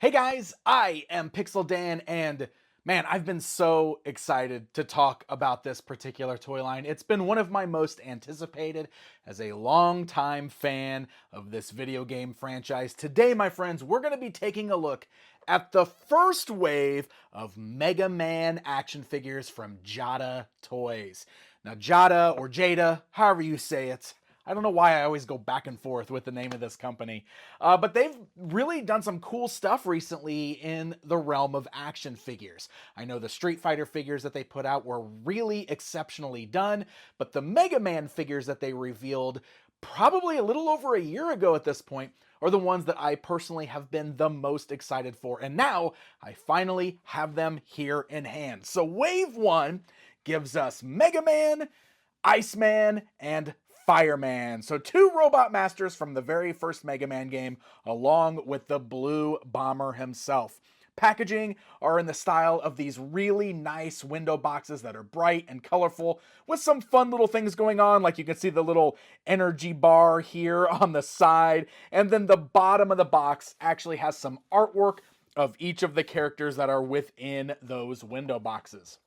Hey guys, I am Pixel Dan, and man, I've been so excited to talk about this particular toy line. It's been one of my most anticipated as a longtime fan of this video game franchise. Today, my friends, we're going to be taking a look at the first wave of Mega Man action figures from Jada Toys. Now, Jada or Jada, however you say it, I don't know why I always go back and forth with the name of this company. But they've really done some cool stuff recently in the realm of action figures. I know the Street Fighter figures that they put out were really exceptionally done, but the Mega Man figures that they revealed probably a little over a year ago at this point are the ones that I personally have been the most excited for. And now I finally have them here in hand. So Wave 1 gives us Mega Man, Iceman, and Fireman. So two robot masters from the very first Mega Man game, along with the Blue Bomber himself. Packaging are in the style of these really nice window boxes that are bright and colorful with some fun little things going on, like you can see the little energy bar here on the side, and then the bottom of the box actually has some artwork of each of the characters that are within those window boxes.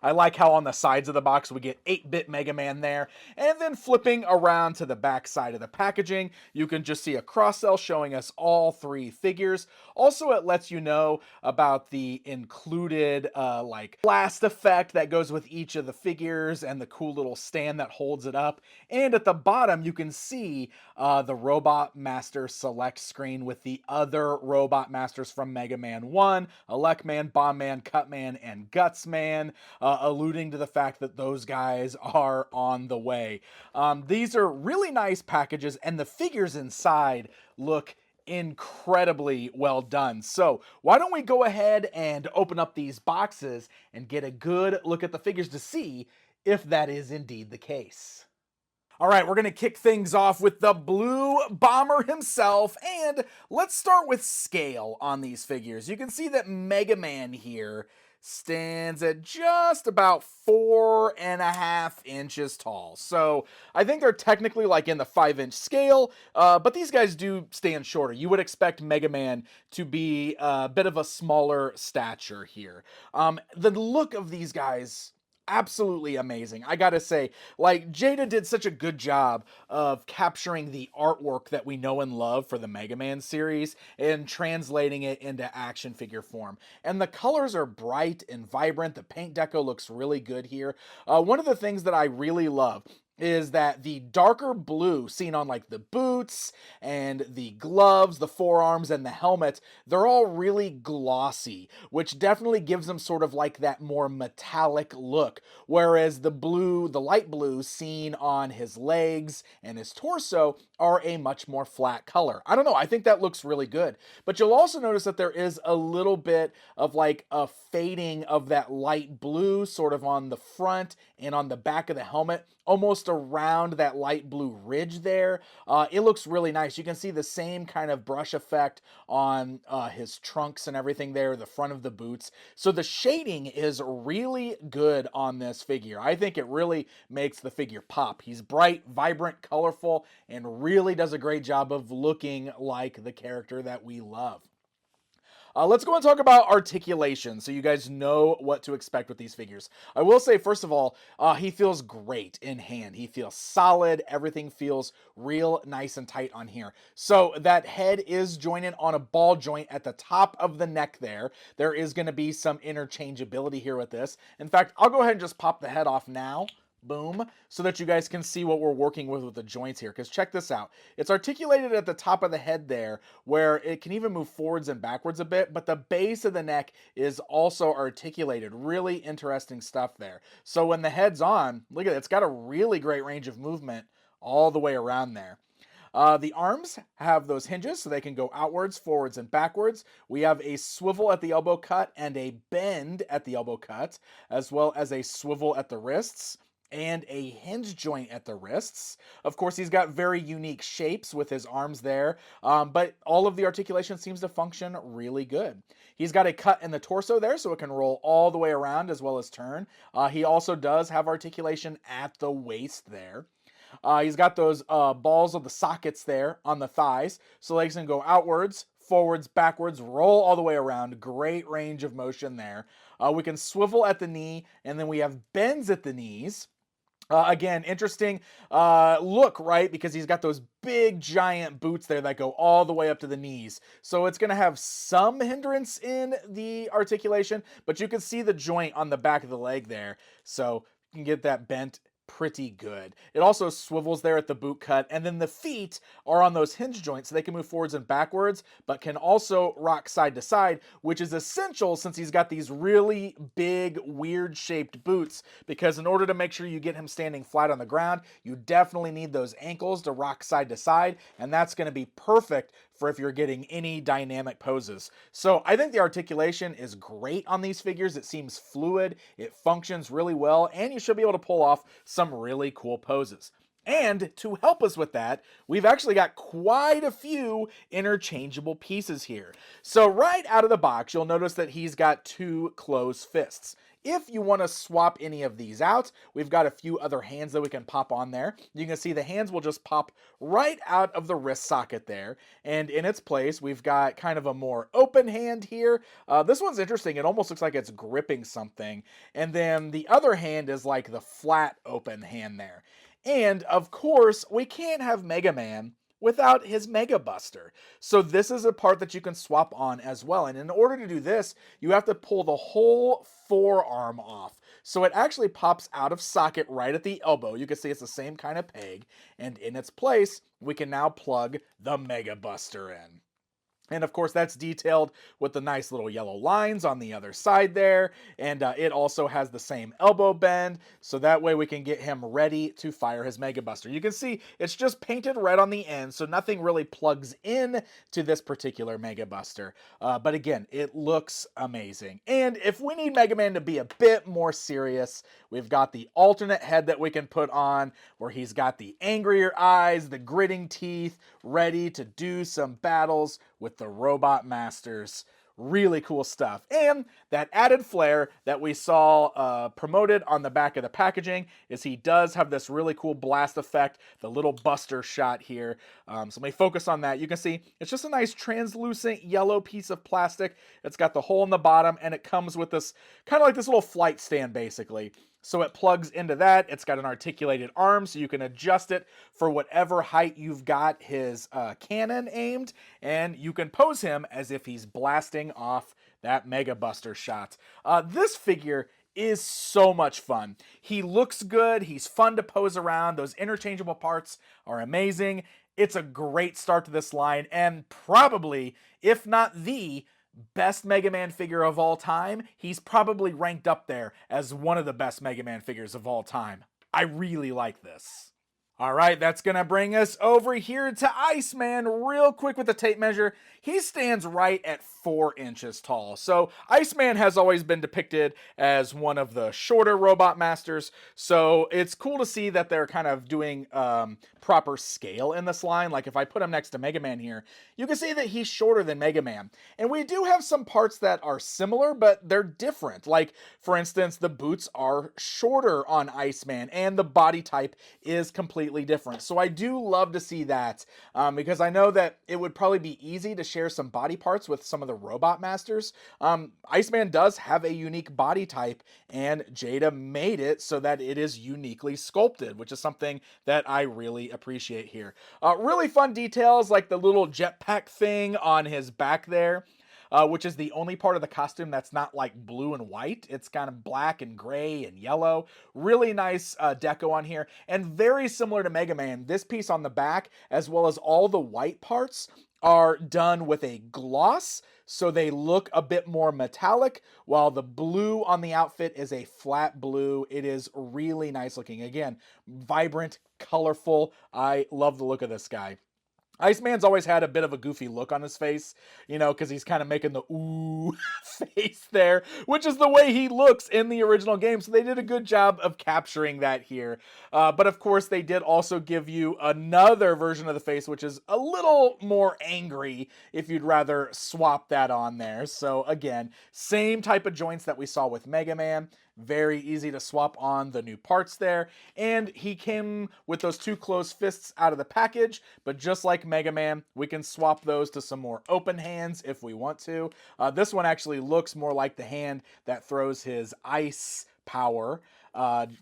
I like how on the sides of the box we get 8-bit Mega Man there, and then flipping around to the back side of the packaging, you can just see a cross-cell showing us all three figures. Also, it lets you know about the included like blast effect that goes with each of the figures and the cool little stand that holds it up. And at the bottom, you can see the Robot Master select screen with the other Robot Masters from Mega Man 1, Electman, Bombman, Cutman, and Gutsman, alluding to the fact that those guys are on the way. These are really nice packages, and the figures inside look incredibly well done. So why don't we go ahead and open up these boxes and get a good look at the figures to see if that is indeed the case. All right, we're going to kick things off with the Blue Bomber himself, and let's start with scale on these figures. You can see that Mega Man here stands at just about 4.5 inches tall. So I think they're technically like in the 5-inch scale, but these guys do stand shorter. You would expect Mega Man to be a bit of a smaller stature here. The look of these guys, absolutely amazing. I gotta say, like, Jada did such a good job of capturing the artwork that we know and love for the Mega Man series and translating it into action figure form. And the colors are bright and vibrant. The paint deco looks really good here. One of the things that I really love is that the darker blue seen on like the boots and the gloves, the forearms, and the helmet, they're all really glossy, which definitely gives them sort of like that more metallic look. Whereas the blue, the light blue seen on his legs and his torso are a much more flat color. I don't know, I think that looks really good. But you'll also notice that there is a little bit of like a fading of that light blue sort of on the front and on the back of the helmet, almost around that light blue ridge there. It looks really nice. You can see the same kind of brush effect on his trunks and everything there, the front of the boots. So the shading is really good on this figure. I think it really makes the figure pop. He's bright, vibrant, colorful, and really does a great job of looking like the character that we love. Let's go and talk about articulation so you guys know what to expect with these figures. I will say, first of all, he feels great in hand. He feels solid. Everything feels real nice and tight on here. So that head is jointed on a ball joint at the top of the neck there. There is going to be some interchangeability here with this. In fact, I'll go ahead and just pop the head off now. Boom, so that you guys can see what we're working with the joints here, because check this out. It's articulated at the top of the head there, where it can even move forwards and backwards a bit, but the base of the neck is also articulated. Really interesting stuff there. So when the head's on, look at it, it's got a really great range of movement all the way around there. The arms have those hinges so they can go outwards, forwards, and backwards. We have a swivel at the elbow cut and a bend at the elbow cut, as well as a swivel at the wrists and a hinge joint at the wrists. Of course, he's got very unique shapes with his arms there, but all of the articulation seems to function really good. He's got a cut in the torso there, so it can roll all the way around as well as turn. He also does have articulation at the waist there. He's got those balls of the sockets there on the thighs, so legs can go outwards, forwards, backwards, roll all the way around. Great range of motion there. We can swivel at the knee, and then we have bends at the knees. Again, interesting look, right? Because he's got those big giant boots there that go all the way up to the knees. So it's going to have some hindrance in the articulation, but you can see the joint on the back of the leg there. So you can get that bent pretty good. It also swivels there at the boot cut, and then the feet are on those hinge joints so they can move forwards and backwards, but can also rock side to side, which is essential since he's got these really big, weird shaped boots, because in order to make sure you get him standing flat on the ground, you definitely need those ankles to rock side to side, and that's going to be perfect for if you're getting any dynamic poses. So I think the articulation is great on these figures. It seems fluid, it functions really well, and you should be able to pull off some really cool poses. And to help us with that, we've actually got quite a few interchangeable pieces here. So right out of the box, you'll notice that he's got two closed fists. If you want to swap any of these out, we've got a few other hands that we can pop on there. You can see the hands will just pop right out of the wrist socket there. And in its place, we've got kind of a more open hand here. This one's interesting. It almost looks like it's gripping something. And then the other hand is like the flat open hand there. And of course, we can't have Mega Man without his Mega Buster. So this is a part that you can swap on as well. And in order to do this, you have to pull the whole forearm off. So it actually pops out of socket right at the elbow. You can see it's the same kind of peg. And in its place, we can now plug the Mega Buster in. And of course, that's detailed with the nice little yellow lines on the other side there. And it also has the same elbow bend. So that way we can get him ready to fire his Mega Buster. You can see it's just painted red on the end. So nothing really plugs in to this particular Mega Buster. But again, it looks amazing. And if we need Mega Man to be a bit more serious, we've got the alternate head that we can put on where he's got the angrier eyes, the gritting teeth, ready to do some battles with the Robot Masters. Really cool stuff. And that added flair that we saw promoted on the back of the packaging is he does have this really cool blast effect, the little buster shot here. So let me focus on that. You can see it's just a nice translucent yellow piece of plastic. It's got the hole in the bottom, and it comes with this kind of like this little flight stand basically. So it plugs into that. It's got an articulated arm, so you can adjust it for whatever height you've got his cannon aimed, and you can pose him as if he's blasting off that Mega Buster shot. This figure is so much fun. He looks good. He's fun to pose around. Those interchangeable parts are amazing. It's a great start to this line, and probably, if not the best Mega Man figure of all time, he's probably ranked up there as one of the best Mega Man figures of all time. I really like this. All right, that's going to bring us over here to Iceman real quick with the tape measure. He stands right at 4 inches tall. So Iceman has always been depicted as one of the shorter Robot Masters. So it's cool to see that they're kind of doing proper scale in this line. Like if I put him next to Mega Man here, you can see that he's shorter than Mega Man. And we do have some parts that are similar, but they're different. Like, for instance, the boots are shorter on Iceman, and the body type is completely different. So I do love to see that because I know that it would probably be easy to share some body parts with some of the Robot Masters. Iceman does have a unique body type, and Jada made it so that it is uniquely sculpted, which is something that I really appreciate here. Really fun details like the little jetpack thing on his back there. Which is the only part of the costume that's not like blue and white. It's kind of black and gray and yellow. Really nice deco on here. And very similar to Mega Man, this piece on the back, as well as all the white parts, are done with a gloss, so they look a bit more metallic, while the blue on the outfit is a flat blue. It is really nice looking. Again, vibrant, colorful. I love the look of this guy. Iceman's always had a bit of a goofy look on his face, you know, because he's kind of making the ooh face there, which is the way he looks in the original game. So they did a good job of capturing that here. But of course, they did also give you another version of the face, which is a little more angry if you'd rather swap that on there. So again, same type of joints that we saw with Mega Man. Very easy to swap on the new parts there. And he came with those 2 closed fists out of the package, but just like Mega Man, we can swap those to some more open hands if we want to. This one actually looks more like the hand that throws his ice power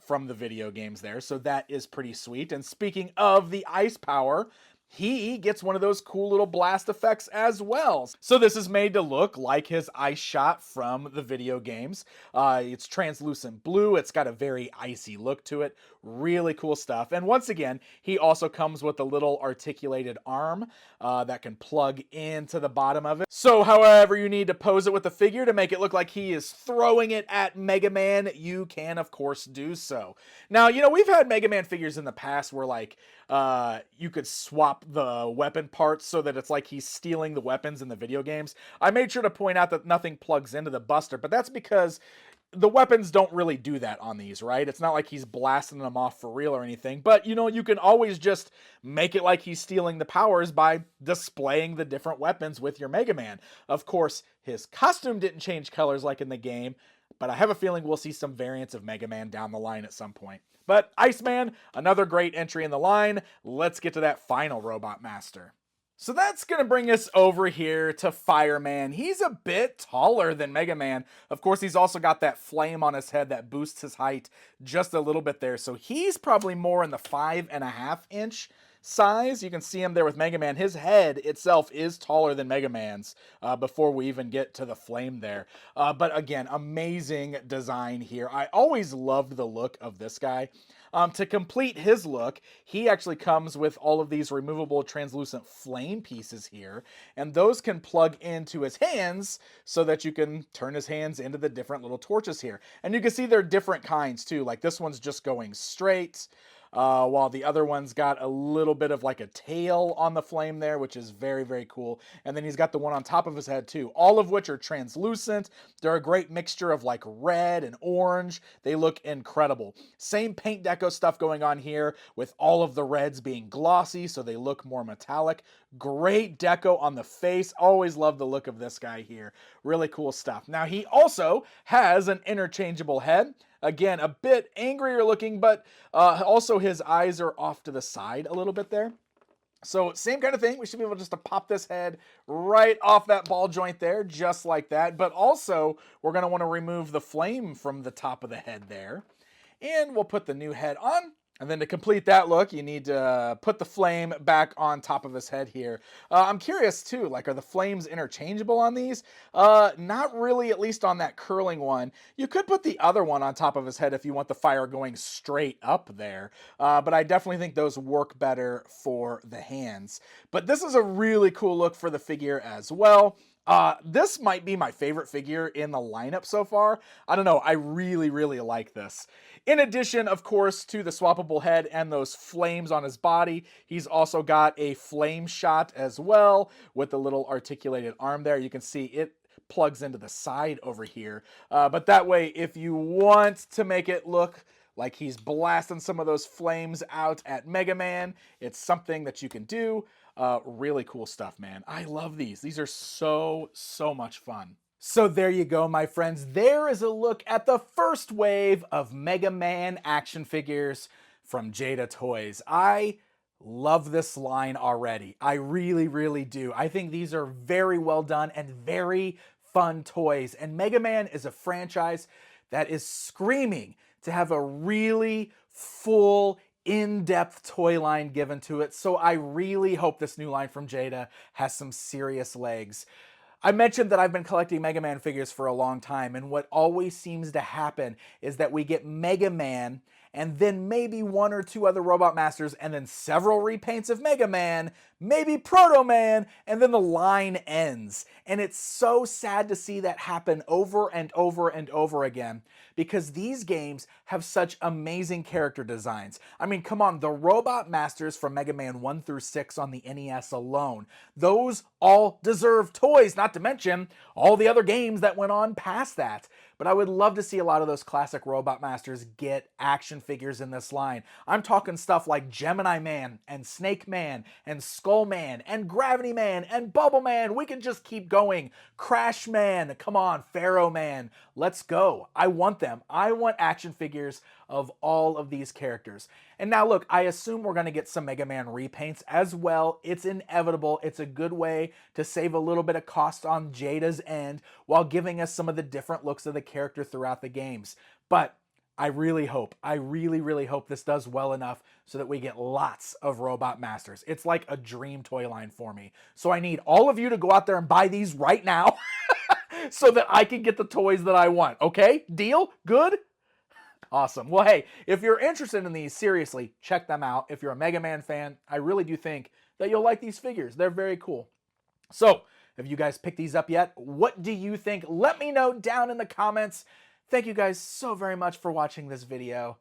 from the video games there, so that is pretty sweet. And speaking of the ice power, he gets one of those cool little blast effects as well. So this is made to look like his ice shot from the video games. It's translucent blue. It's got a very icy look to it. Really cool stuff. And once again, he also comes with a little articulated arm that can plug into the bottom of it. So however you need to pose it with the figure to make it look like he is throwing it at Mega Man, you can of course do so. Now, you know, we've had Mega Man figures in the past where like you could swap the weapon parts so that it's like he's stealing the weapons in the video games. I made sure to point out that nothing plugs into the Buster, but that's because the weapons don't really do that on these, right? It's not like he's blasting them off for real or anything, but you know, you can always just make it like he's stealing the powers by displaying the different weapons with your Mega Man. Of course, his costume didn't change colors like in the game, but I have a feeling we'll see some variants of Mega Man down the line at some point. But Iceman, another great entry in the line. Let's get to that final Robot Master. So that's going to bring us over here to Fireman. He's a bit taller than Mega Man. Of course, he's also got that flame on his head that boosts his height just a little bit there. So he's probably more in the 5.5-inch size. You can see him there with Mega Man. His head itself is taller than Mega Man's before we even get to the flame there. But again, amazing design here. I always loved the look of this guy. To complete his look, he actually comes with all of these removable translucent flame pieces here, and those can plug into his hands so that you can turn his hands into the different little torches here. And you can see they're different kinds too, like this one's just going straight, while the other one's got a little bit of like a tail on the flame there, which is very, very cool. And then he's got the one on top of his head too, all of which are translucent. They're a great mixture of like red and orange. They look incredible. Same paint deco stuff going on here with all of the reds being glossy, so they look more metallic. Great deco on the face. Always love the look of this guy here. Really cool stuff. Now he also has an interchangeable head. Again, a bit angrier looking, but also his eyes are off to the side a little bit there. So same kind of thing. We should be able just to pop this head right off that ball joint there, just like that. But also, we're going to want to remove the flame from the top of the head there. And we'll put the new head on. And then to complete that look, you need to put the flame back on top of his head here. I'm curious too, like are the flames interchangeable on these? Not really, at least on that curling one. You could put the other one on top of his head if you want the fire going straight up there. But I definitely think those work better for the hands. But this is a really cool look for the figure as well. This might be my favorite figure in the lineup so far. I don't know, I really, really like this. In addition, of course, to the swappable head and those flames on his body, he's also got a flame shot as well with a little articulated arm there. You can see it plugs into the side over here. But that way, if you want to make it look like he's blasting some of those flames out at Mega Man, it's something that you can do. Really cool stuff, man. I love these. These are so much fun. So there you go, my friends. There is a look at the first wave of Mega Man action figures from Jada Toys. I love this line already. I really, really do. I think these are very well done and very fun toys. And Mega Man is a franchise that is screaming to have a really full, in-depth toy line given to it. So I really hope this new line from Jada has some serious legs. I mentioned that I've been collecting Mega Man figures for a long time, and what always seems to happen is that we get Mega Man, and then maybe one or two other Robot Masters, and then several repaints of Mega Man, maybe Proto Man, and then the line ends. And it's so sad to see that happen over and over and over again, because these games have such amazing character designs. I mean, come on, the Robot Masters from Mega Man 1 through 6 on the NES alone, those all deserve toys, not to mention all the other games that went on past that. but I would love to see a lot of those classic Robot Masters get action figures in this line. I'm talking stuff like Gemini Man and Snake Man and Skull Man and Gravity Man and Bubble Man. We can just keep going. Crash Man, come on, Pharaoh Man, let's go. I want them. I want action figures of all of these characters. And now look, I assume we're going to get some Mega Man repaints as well. It's inevitable. It's a good way to save a little bit of cost on Jada's end while giving us some of the different looks of the character throughout the games. But I really hope, I really hope this does well enough so that we get lots of Robot Masters. It's like a dream toy line for me. So I need all of you to go out there and buy these right now so that I can get the toys that I want. Okay? Deal? Good? Awesome. Well, hey, if you're interested in these, seriously, check them out. If you're a Mega Man fan, I really do think that you'll like these figures. They're very cool. So, have you guys picked these up yet? What do you think? Let me know down in the comments. Thank you guys so very much for watching this video.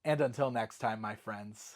And until next time, my friends.